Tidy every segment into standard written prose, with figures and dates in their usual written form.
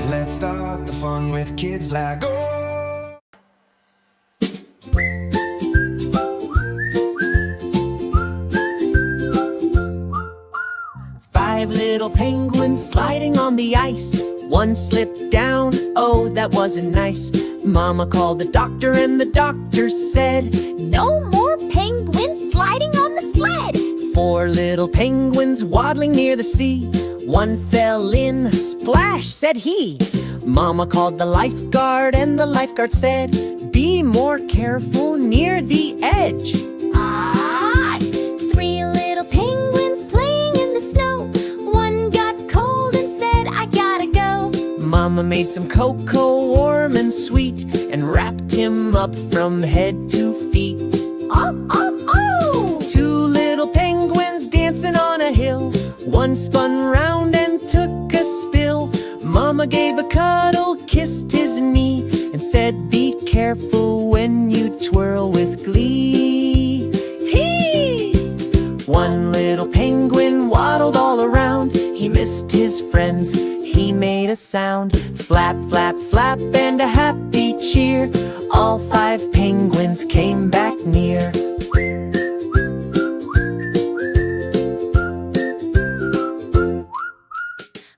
Let's start the fun with kids like go. 5 little penguins sliding on the ice. One slipped down, oh, that wasn't nice. Mama called the doctor and the doctor said, "No more penguins sliding on the sled." 4 little penguins waddling near the sea. One fell in, splash, said he. Mama called the lifeguard and the lifeguard said, "Be more careful near the edge." Ah! 3 little penguins playing in the snow. One got cold and said, "I gotta go." Mama made some cocoa warm and sweet and wrapped him up from head to feet. Oh, oh, oh! 2 little penguins dancing on a hill. One spun round and took a spill. Mama gave a cuddle, kissed his knee, and said, "Be careful when you twirl with glee." Hee! 1 little penguin waddled all around. He missed his friends, he made a sound. Flap, flap, flap, and a happy cheer. All 5 penguins came back near.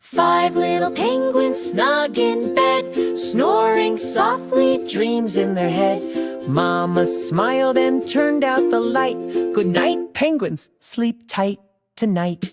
5 little penguins snug in bed, snoring softly, dreams in their head. Mama smiled and turned out the light. Good night, penguins, sleep tight tonight.